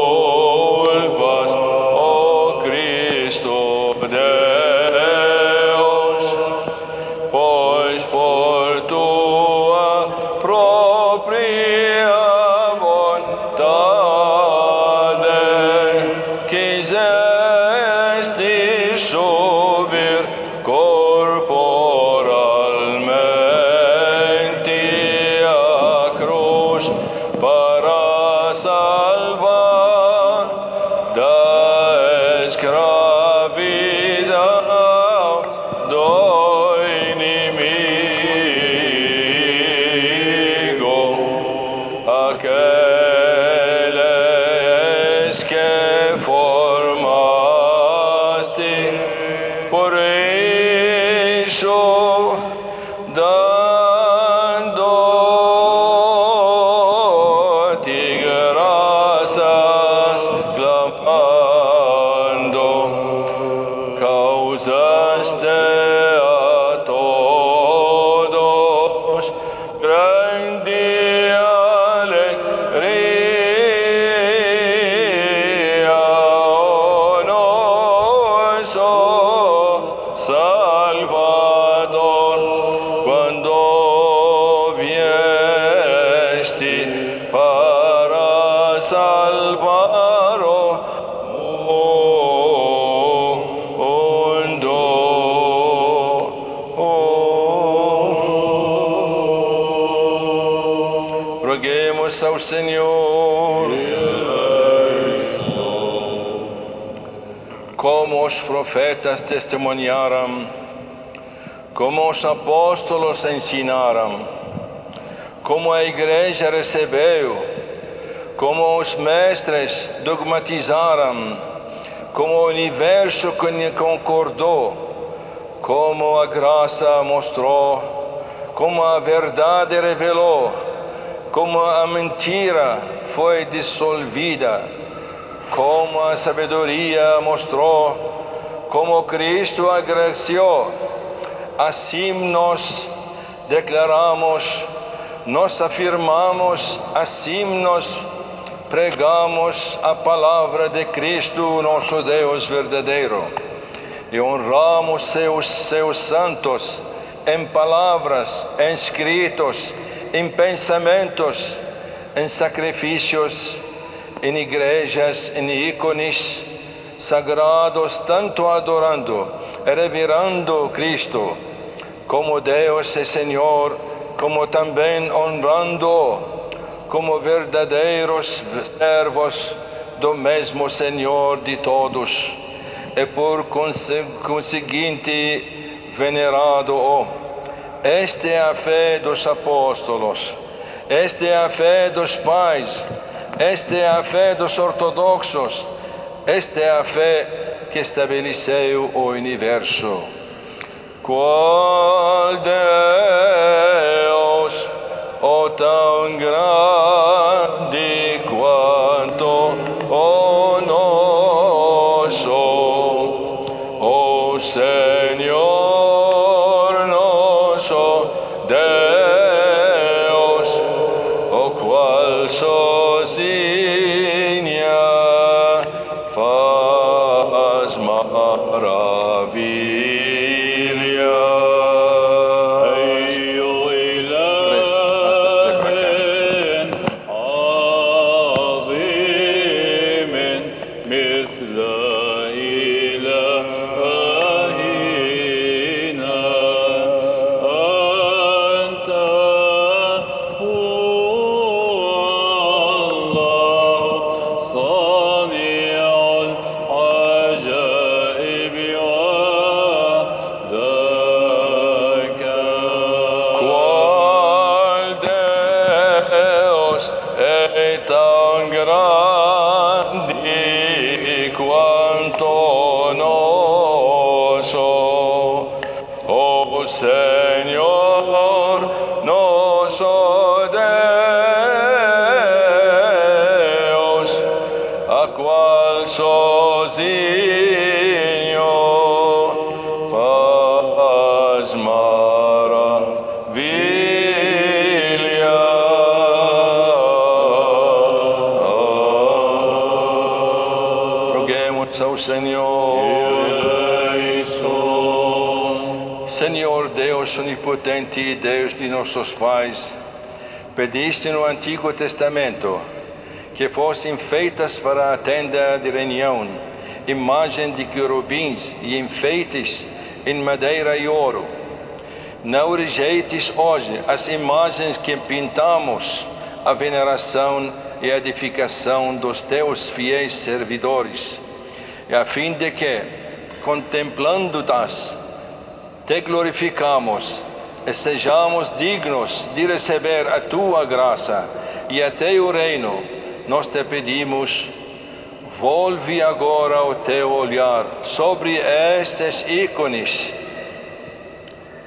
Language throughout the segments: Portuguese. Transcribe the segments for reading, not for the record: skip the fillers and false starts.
asculpas, oh Cristo Deus. subir corporalmente a cruz para salvar da escravidão do inimigo, aqueles que formaste, por isso dando-te graças, clamando, causaste a todos grande alegria, oh nosso Salvador, quando vieste para salvar o mundo. Roguemos ao Senhor. Como os profetas testemunharam, como os apóstolos ensinaram, como a igreja recebeu, como os mestres dogmatizaram, como o universo concordou, como a graça mostrou, como a verdade revelou, como a mentira foi dissolvida, como a sabedoria mostrou, como Cristo agraciou. Assim nós declaramos, nós afirmamos, assim nós pregamos a palavra de Cristo, nosso Deus verdadeiro, e honramos seus santos em palavras, em escritos, em pensamentos, em sacrifícios, em igrejas, em ícones sagrados, tanto adorando e reverando Cristo como Deus e Senhor, como também honrando como verdadeiros servos do mesmo Senhor de todos, e por conseguinte venerado-o. Esta é a fé dos apóstolos, esta é a fé dos pais, esta é a fé dos ortodoxos, esta é a fé que estabeleceu o universo. Qual Deus, oh tão grande quanto o nosso, oh Senhor nosso Deus, o qual sozinha faz maravilha. Tão grande quanto nosso, o Senhor nosso Deus, a qual sozinho faz maravilha. Ao Senhor. Senhor Deus onipotente e Deus de nossos pais, pediste no Antigo Testamento que fossem feitas para a tenda de reunião imagem de querubins e enfeites em madeira e ouro. Não rejeites hoje as imagens que pintamos, a veneração e a edificação dos teus fiéis servidores, e a fim de que, contemplando-as, te glorificamos e sejamos dignos de receber a tua graça e a teu reino. Nós te pedimos, volve agora o teu olhar sobre estes ícones,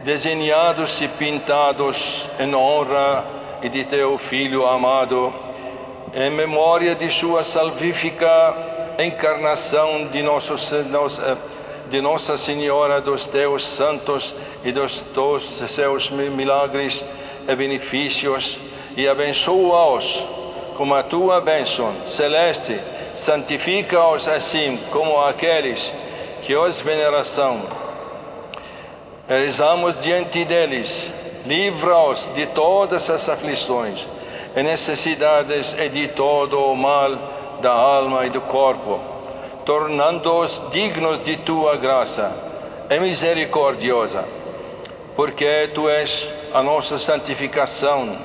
desenhados e pintados em honra de teu Filho amado, em memória de sua salvífica encarnação de Nossa Senhora, dos teus santos e dos seus milagres e benefícios, e abençoa-os com a tua bênção celeste, santifica-os assim como aqueles que os veneração. Rezamos diante deles, livra-os de todas as aflições e necessidades e de todo o mal da alma e do corpo, tornando-os dignos de tua graça e misericordiosa, porque tu és a nossa santificação,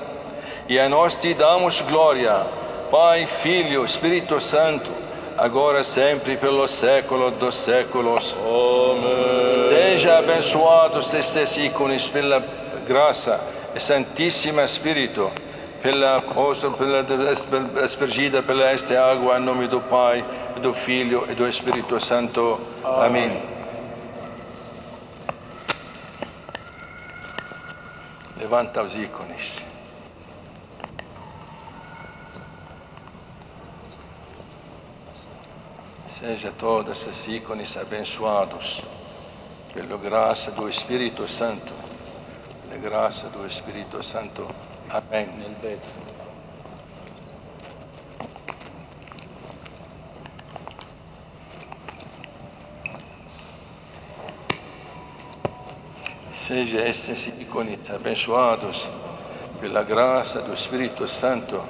e a nós te damos glória, Pai, Filho, Espírito Santo, agora sempre pelos séculos dos séculos. Amém. Seja abençoados estes ícones pela graça e Santíssimo Espírito, pela aspergida pela esta água, em nome do Pai, do Filho e do Espírito Santo. Amém. Levanta os ícones. Seja todos esses ícones abençoados pela graça do Espírito Santo. Pela graça do Espírito Santo. Amém. Seja estes ícones abençoados pela graça do Espírito Santo.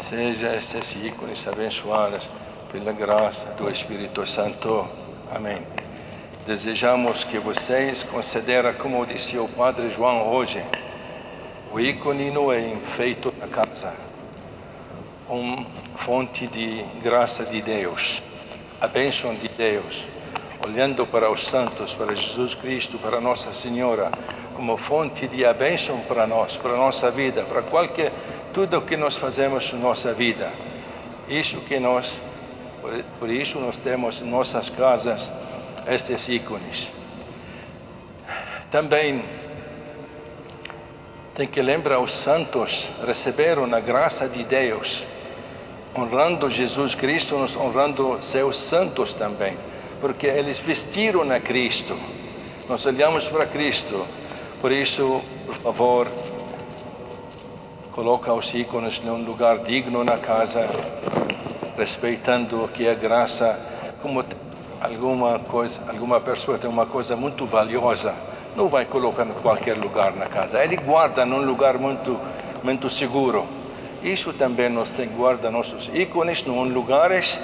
Seja estes ícones abençoados pela graça do Espírito Santo. Amém. Desejamos que vocês considerem, como disse o Padre João hoje, o ícone não é enfeito na casa, uma fonte de graça de Deus, a bênção de Deus, olhando para os santos, para Jesus Cristo, para Nossa Senhora, como fonte de bênção para nós, para a nossa vida, para tudo o que nós fazemos na nossa vida. Por isso nós temos em nossas casas estes ícones. Também tem que lembrar, os santos receberam a graça de Deus, honrando Jesus Cristo, nós honrando seus santos também, porque eles vestiram a Cristo. Nós olhamos para Cristo. Por isso, por favor, coloca os ícones num lugar digno na casa, respeitando que a graça, como alguma pessoa tem uma coisa muito valiosa, não vai colocar em qualquer lugar na casa. Ele guarda num lugar muito seguro. Isso também nós temos que guardar nossos ícones em lugares,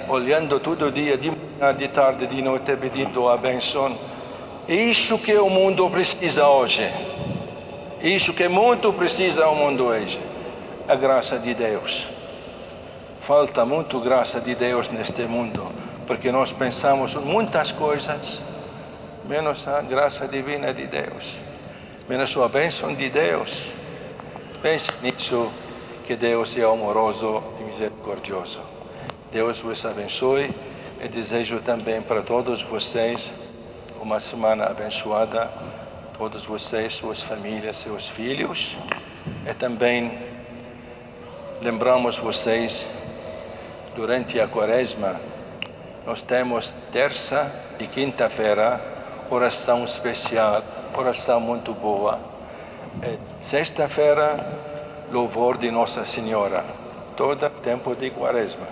olhando todo dia, de manhã, de tarde, de noite, pedindo a bênção. Isso que o mundo precisa hoje. Isso que muito precisa o mundo hoje. A graça de Deus. Falta muito graça de Deus neste mundo, porque nós pensamos em muitas coisas, menos a graça divina de Deus, menos a bênção de Deus. Pense nisso, que Deus é amoroso e misericordioso. Deus vos abençoe, e desejo também para todos vocês uma semana abençoada, todos vocês, suas famílias, seus filhos. E também lembramos vocês, durante a Quaresma, nós temos terça e quinta-feira oração especial, oração muito boa. E sexta-feira, louvor de Nossa Senhora, todo tempo de Quaresma.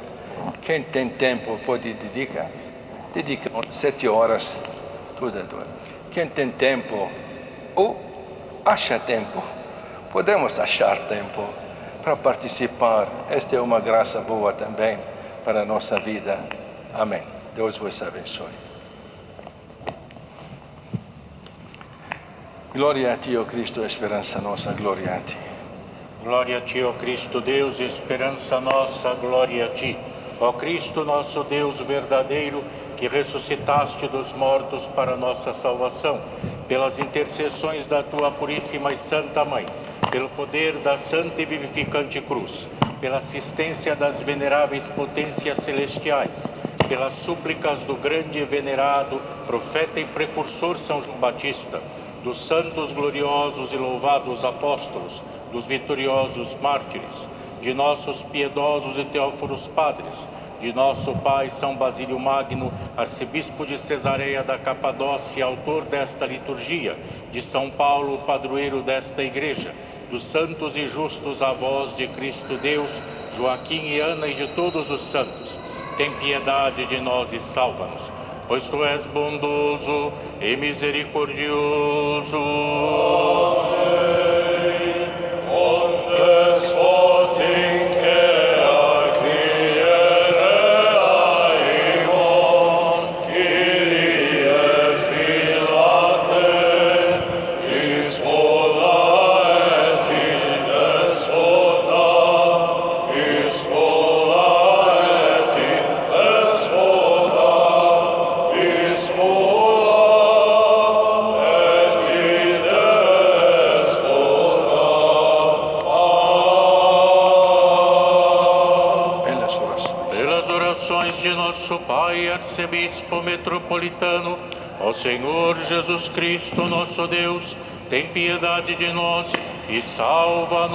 Quem tem tempo pode dedica 7 horas, tudo. Quem tem tempo, ou acha tempo, podemos achar tempo para participar. Esta é uma graça boa também para a nossa vida. Amém. Deus vos abençoe. Glória a Ti, ó Cristo, esperança nossa, glória a Ti. Glória a Ti, ó Cristo Deus, esperança nossa, glória a Ti. Ó Cristo, nosso Deus verdadeiro, que ressuscitaste dos mortos para nossa salvação, pelas intercessões da Tua Puríssima e Santa Mãe, pelo poder da Santa e Vivificante Cruz, pela assistência das veneráveis potências celestiais, pelas súplicas do grande e venerado profeta e precursor São João Batista, dos santos gloriosos e louvados apóstolos, dos vitoriosos mártires, de nossos piedosos e teóforos padres, de nosso pai São Basílio Magno, arcebispo de Cesareia da Capadócia, autor desta liturgia, de São Paulo, padroeiro desta igreja, dos santos e justos avós de Cristo Deus, Joaquim e Ana e de todos os santos. Tem piedade de nós e salva-nos, pois Tu és bondoso e misericordioso. Amém. Despotin que a Kyrie Kyrie filate, ispola et in despota, ispola et in despota, ispola et in despota. Pelas orações de nosso Pai, arcebispo metropolitano, ó Senhor Jesus Cristo, nosso Deus, tem piedade de nós e salva-nos.